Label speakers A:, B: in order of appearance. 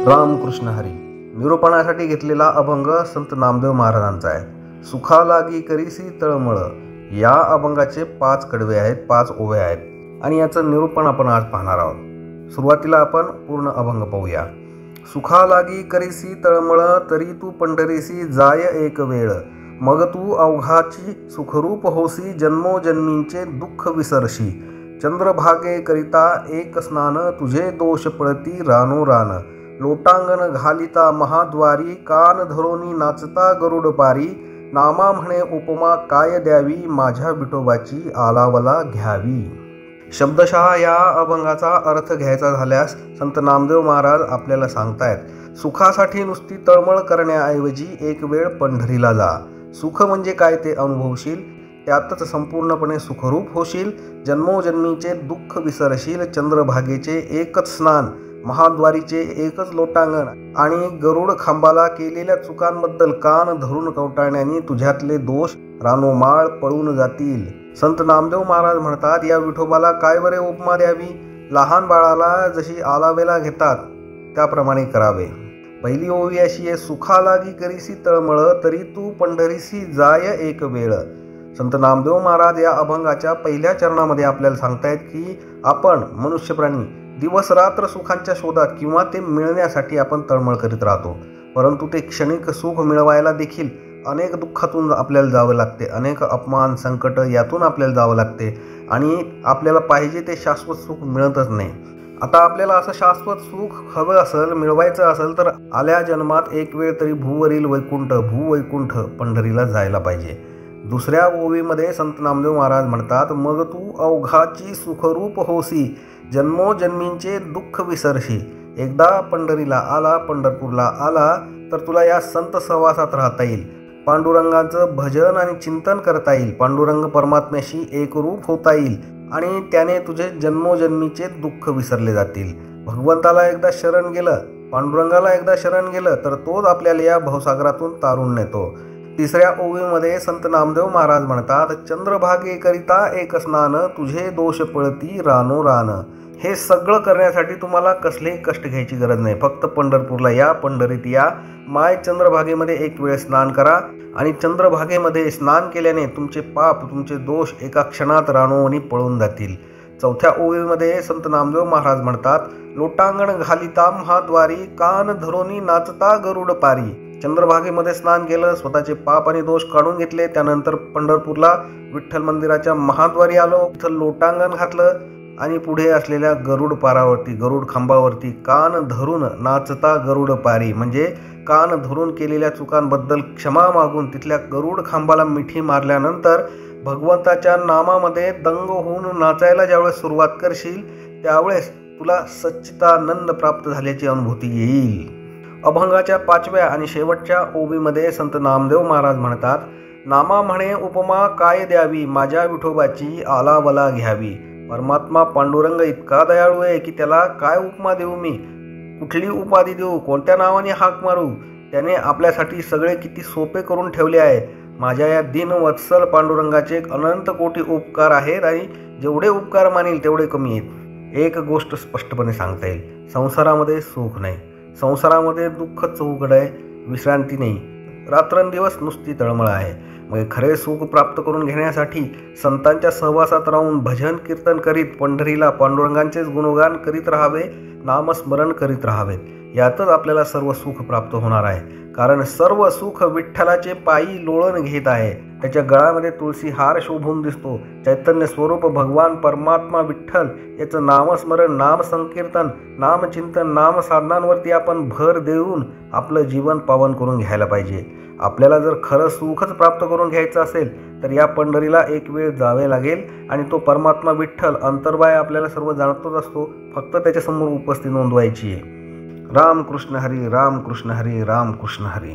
A: रामकृष्ण हरी. निरूपणासाठी घेतलेला अभंग संत नामदेव महाराजांचा आहे. सुखा लागी करीसी तळमळ. या अभंगाचे 5 कडवे आहेत, 5 ओव्या आहेत आणि याचं निरूपण आपण आज पाहणार आहोत. सुरुवातीला आपण पूर्ण अभंग पाहूया. सुखा लागी करीसी तळमळ, तरी तू पंढरीसी जाय एक वेळ. मग तू अवघाची सुखरूप होसी, जन्मोजन्मींचे दुःख विसरशी. चंद्रभागे करिता एक स्नान, तुझे दोष पळती रानो रान. लोटांगण घालिता महाद्वारी, कान धरोनी नाचता गरुड पारी. नामा म्हणे उपमा काय द्यावी, माझ्या विठोबाची आलावला घ्यावी. शब्दशः या अभंगाचा अर्थ घ्यायचा झाल्यास संत नामदेव महाराज आपल्याला सांगतायत, सुखासाठी नुसती तळमळ करण्याऐवजी एक वेळ पंढरीला जा. सुख म्हणजे काय ते अनुभवशील, त्यातच संपूर्णपणे सुखरूप होशील. जन्मोजन्मीचे दुःख विसरशील. चंद्रभागेचे एकच स्नान, महाद्वारीचे एकच लोटांगण आणि गरुड खांबाला केलेल्या चुकांबद्दल कान धरून कवटाळण्याने तुझ्यातले दोष रानोमाळ पळून जातील. संत नामदेव महाराज म्हणतात, या विठोबाला काय बरे उपमा द्यावी. लहान बाळाला जशी आलावेला घेतात त्याप्रमाणे करावे. पहिली ओवी अशी आहे, सुखा लागी करीसी तळमळ, तरी तू पंढरीसी जाय एक वेळ. संत नामदेव महाराज या अभंगाच्या पहिल्या चरणामध्ये आपल्याला सांगतायत की आपण मनुष्य प्राणी दिवस रात्र सुखांच्या शोधात किंवा ते मिळण्यासाठी आपण तळमळ करीत राहतो. परंतु ते क्षणिक सुख मिळवायला देखील अनेक दुःखातून आपल्याला जावं लागते, अनेक अपमान संकट यातून आपल्याला जावं लागते आणि आपल्याला पाहिजे ते शाश्वत सुख मिळतच नाही. आता आपल्याला असं शाश्वत सुख हवं असेल, मिळवायचं असेल तर आल्या जन्मात एक वेळ तरी भूवरील वैकुंठ भूवैकुंठ पंढरीला जायला पाहिजे. दुसऱ्या ओवीमध्ये संत नामदेव महाराज म्हणतात, मग तू अवघाची सुखरूप होसी, जन्मोजन्मींचे दुःख विसरशी. एकदा पंढरीला आला, पंढरपूरला आला तर तुला या संत सहवासात राहता येईल. पांडुरंगाचं भजन आणि चिंतन करता येईल. पांडुरंग परमात्म्याशी एकरूप होता येईल आणि त्याने तुझे जन्मोजन्मीचे दुःख विसरले जातील. भगवंताला एकदा शरण गेलं, पांडुरंगाला एकदा शरण गेलं तर तोच आपल्याला या भवसागरातून तारून नेतो. तिसऱ्या ओवीमध्ये संत नामदेव महाराज म्हणतात, चंद्रभागे करिता एक स्नान, तुझे दोष पळती रानो रान. हे सगळं करण्यासाठी तुम्हाला कसलेही कष्ट घ्यायची गरज नाही. फक्त पंढरपूरला या, पंढरीत या, माय चंद्रभागेमध्ये एक वेळ स्नान करा आणि चंद्रभागेमध्ये स्नान केल्याने तुमचे पाप, तुमचे दोष एका क्षणात रानोवणी पळून जातील. चौथ्या ओवीमध्ये संत नामदेव महाराज म्हणतात, लोटांगण घालिता महाद्वारी, कान धरोनी नाचता गरुड पारी. चंद्रभागेमध्ये स्नान केलं, स्वतःचे पाप आणि दोष काढून घेतले. त्यानंतर पंढरपूरला विठ्ठल मंदिराच्या महाद्वारी आलो, तिथं लोटांगण घातलं आणि पुढे असलेल्या गरुड पारावरती, गरुड खांबावरती कान धरून नाचता गरुड पारी म्हणजे कान धरून केलेल्या चुकांबद्दल क्षमा मागून तिथल्या गरुड खांबाला मिठी मारल्यानंतर भगवंताच्या नामामध्ये दंग होऊन नाचायला ज्यावेळेस सुरुवात करशील त्यावेळेस तुला सच्चिदानंद प्राप्त झाल्याची अनुभूती येईल. अभंगाच्या 5व्या आणि शेवटच्या ओवीमध्ये संत नामदेव महाराज म्हणतात, नामा म्हणे उपमा काय द्यावी, माझ्या विठोबाची आलावला घ्यावी. परमात्मा पांडुरंग इतका दयाळू आहे की त्याला काय उपमा देऊ मी, कुठली उपाधी देऊ, कोणत्या नावाने हाक मारू. त्याने आपल्यासाठी सगळे किती सोपे करून ठेवले आहे. माझ्या या दीनवत्सल पांडुरंगाचे अनंत कोटी उपकार आहेत आणि जेवढे उपकार मानेल तेवढे कमी आहेत. एक गोष्ट स्पष्टपणे सांगता येईल, संसारामध्ये सुख नाही, संसारामध्ये दुःख चौघड आहे, विश्रांती नाही, रात्रंदिवस नुसती तळमळ आहे. मग खरे सुख प्राप्त करून घेण्यासाठी संतांच्या सहवासात राहून भजन कीर्तन करीत पंढरीला पांडुरंगांचेच गुणगान करीत राहावे, नामस्मरण करीत राहावे. यातच आपल्याला सर्व सुख प्राप्त होणार आहे. कारण सर्व सुख विठ्ठलाचे पायी लोळण घेत आहे. त्याच्या गळामध्ये तुळशी हार शोभून दिसतो. चैतन्य स्वरूप भगवान परमात्मा विठ्ठल याचं नामस्मरण, नाम संकीर्तन, नामचिंतन, नाम साधनांवरती आपण भर देऊन आपलं जीवन पावन करून घ्यायला पाहिजे. आपल्याला जर खरं सुखच प्राप्त करून घ्यायचं असेल तर या पंढरीला एक वेळ जावे लागेल आणि तो परमात्मा विठ्ठल अंतर्बाह्य आपल्याला सर्व जाणतोच असतो, फक्त त्याच्यासमोर उपस्थिती नोंदवायची आहे. रामकृष्ण हरी, रामकृष्ण हरी, रामकृष्ण हरी.